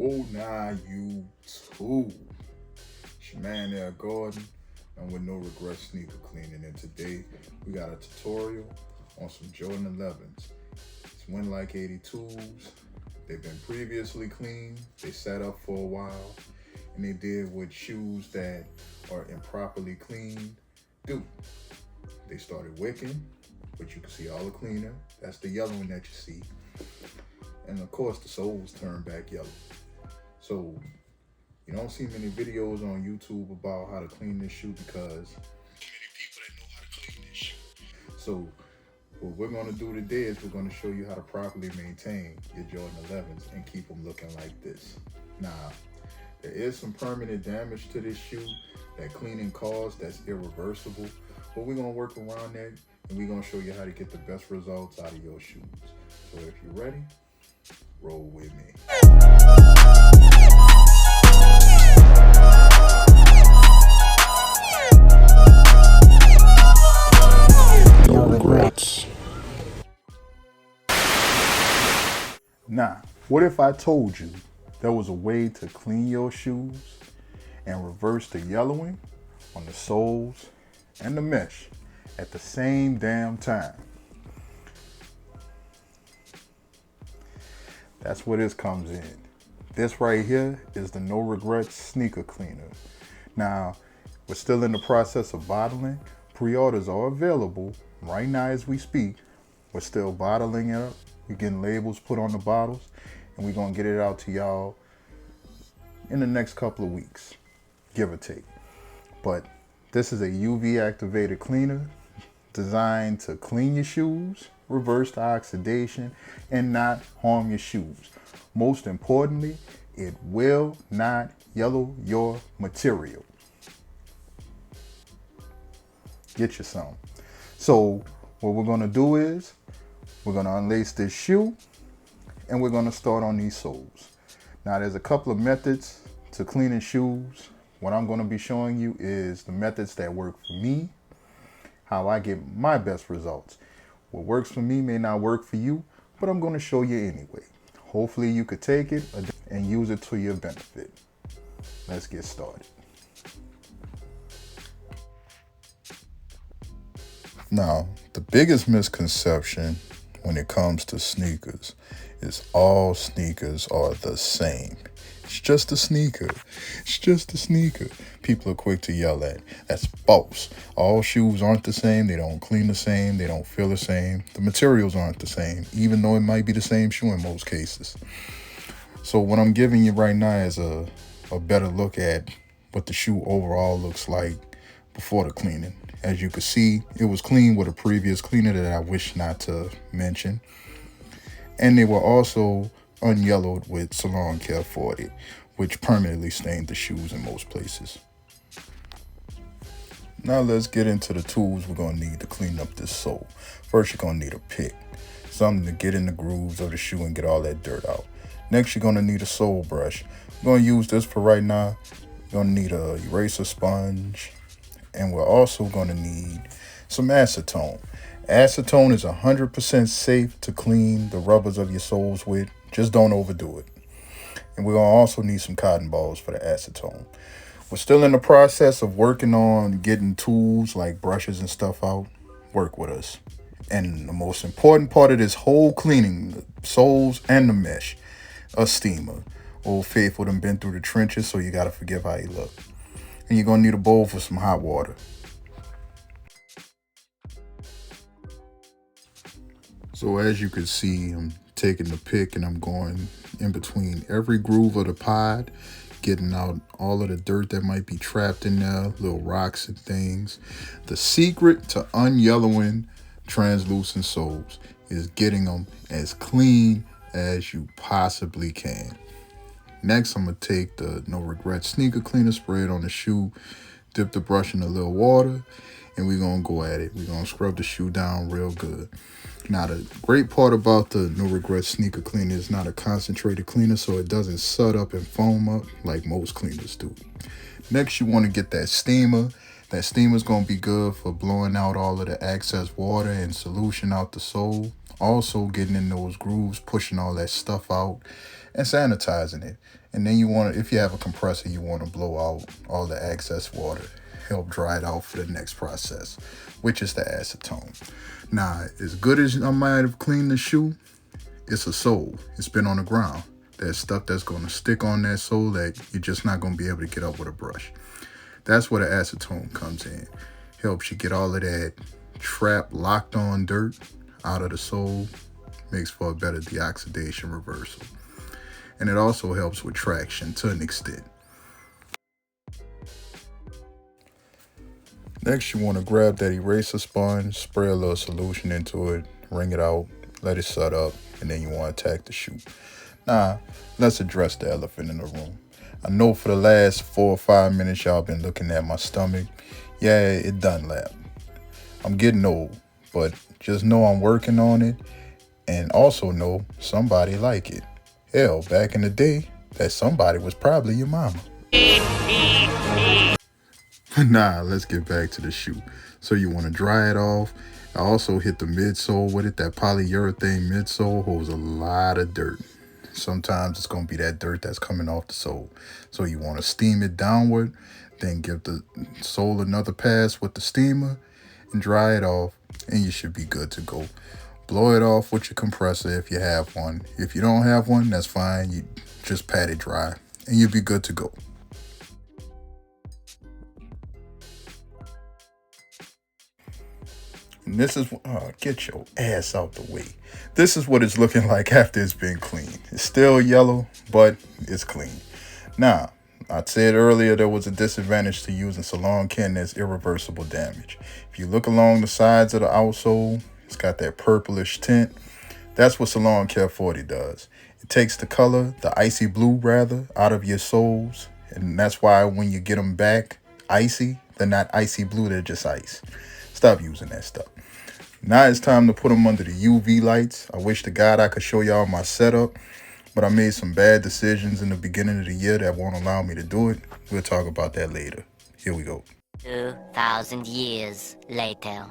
Whoa, now you too. It's your man there, Gordon, and with no regret sneaker cleaning. And today we got a tutorial on some Jordan 11s. It's Win Like 82s. They've been previously cleaned. They sat up for a while, and they did what shoes that are improperly cleaned do. They started wicking, but you can see all the cleaner. That's the yellowing that you see. And of course, the soles turn back yellow. So you don't see many videos on YouTube about how to clean this shoe because many people that know how to clean this shoe. So what we're going to do today is we're going to show you how to properly maintain your Jordan 11s and keep them looking like this. Now, there is some permanent damage to this shoe that cleaning caused that's irreversible, but we're going to work around that and we're going to show you how to get the best results out of your shoes. So if you're ready, roll with me. No regrets. Now, what if I told you there was a way to clean your shoes and reverse the yellowing on the soles and the mesh at the same damn time? That's where this comes in. This right here is the No Regrets sneaker cleaner. Now, we're still in the process of bottling. Pre-orders are available right now as we speak. We're still bottling it up. We're getting labels put on the bottles, and we're gonna get it out to y'all in the next couple of weeks, give or take. But this is a UV activated cleaner designed to clean your shoes, reverse the oxidation, and not harm your shoes. Most importantly, it will not yellow your material. Get you some. So what we're gonna do is we're gonna unlace this shoe and we're gonna start on these soles. Now there's a couple of methods to cleaning shoes. What I'm gonna be showing you is the methods that work for me, how I get my best results. What works for me may not work for you, but I'm gonna show you anyway. Hopefully you could take it and use it to your benefit. Let's get started. Now, the biggest misconception when it comes to sneakers is all sneakers are the same. It's just a sneaker. It's just a sneaker. People are quick to yell at. That's false. All shoes aren't the same. They don't clean the same. They don't feel the same. The materials aren't the same, even though it might be the same shoe in most cases. So what I'm giving you right now is a better look at what the shoe overall looks like before the cleaning. As you can see, it was cleaned with a previous cleaner that I wish not to mention. And they were also unyellowed with Salon Care 40, which permanently stained the shoes in most places. Now let's get into the tools we're gonna need to clean up this sole. First, you're gonna need a pick, something to get in the grooves of the shoe and get all that dirt out. Next, you're gonna need a sole brush. I'm gonna use this for right now. You're gonna need a eraser sponge, and we're also gonna need some acetone. Acetone is 100% safe to clean the rubbers of your soles with. Just don't overdo it. And we're gonna also need some cotton balls for the acetone. We're still in the process of working on getting tools like brushes and stuff out. Work with us. And the most important part of this whole cleaning, the soles and the mesh, a steamer. Old Faithful done been through the trenches, so you gotta forgive how he look. And you're gonna need a bowl for some hot water. So as you can see, I'm taking the pick and I'm going in between every groove of the pod, getting out all of the dirt that might be trapped in there, little rocks and things. The secret to unyellowing translucent soles is getting them as clean as you possibly can. Next, I'm gonna take the No Regrets sneaker cleaner, spray it on the shoe, dip the brush in a little water, and we're gonna go at it. We're gonna scrub the shoe down real good. Now, the great part about the No Regrets sneaker cleaner is not a concentrated cleaner, so it doesn't sud up and foam up like most cleaners do. Next, you wanna get that steamer. That steamer is gonna be good for blowing out all of the excess water and solution out the sole. Also getting in those grooves, pushing all that stuff out, and sanitizing it. And then you want to, if you have a compressor, you want to blow out all the excess water, help dry it out for the next process, which is the acetone. Now, as good as I might have cleaned the shoe, it's a sole. It's been on the ground. There's stuff that's going to stick on that sole that you're just not going to be able to get up with a brush. That's where the acetone comes in. Helps you get all of that trapped, locked on dirt out of the sole, makes for a better deoxidation reversal. And it also helps with traction to an extent. Next, you want to grab that eraser sponge, spray a little solution into it, wring it out, let it set up, and then you want to attack the shoe. Now, let's address the elephant in the room. I know for the last 4 or 5 minutes y'all been looking at my stomach. Yeah, it done lap. I'm getting old, but just know I'm working on it, and also know somebody like it. Hell, back in the day, that somebody was probably your mama. Nah, let's get back to the shoe. So you want to dry it off. I also hit the midsole with it. That polyurethane midsole holds a lot of dirt. Sometimes it's going to be that dirt that's coming off the sole. So you want to steam it downward, then give the sole another pass with the steamer and dry it off, and you should be good to go. Blow it off with your compressor if you have one. If you don't have one, that's fine. You just pat it dry and you'll be good to go. And this is, get your ass out the way. This is what it's looking like after it's been cleaned. It's still yellow, but it's clean. Now, I said earlier there was a disadvantage to using salon care, and there's irreversible damage. If you look along the sides of the outsole, it's got that purplish tint. That's what Salon Care 40 does. It takes the color, the icy blue rather, out of your soles. And that's why when you get them back icy, they're not icy blue, they're just ice. Stop using that stuff. Now it's time to put them under the UV lights. I wish to God I could show y'all my setup, but I made some bad decisions in the beginning of the year that won't allow me to do it. We'll talk about that later. Here we go. 2,000 years later.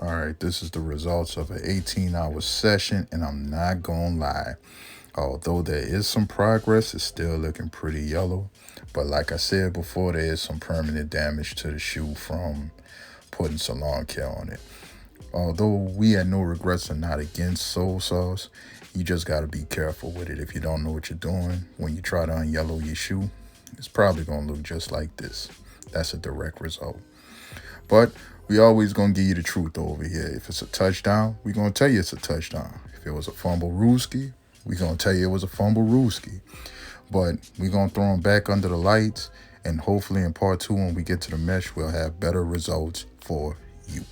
All right, this is the results of an 18-hour session, and I'm not gonna lie. Although there is some progress, it's still looking pretty yellow. But like I said before, there is some permanent damage to the shoe from putting salon care on it. Although we at No Regrets are not against sole sauce, you just gotta be careful with it. If you don't know what you're doing, when you try to unyellow your shoe, it's probably gonna look just like this. That's a direct result. But we always gonna give you the truth over here. If it's a touchdown, we gonna tell you it's a touchdown. If it was a fumble rooski, we gonna tell you it was a fumble rooski. But we gonna throw them back under the lights, and hopefully in part 2, when we get to the mesh, we'll have better results for you.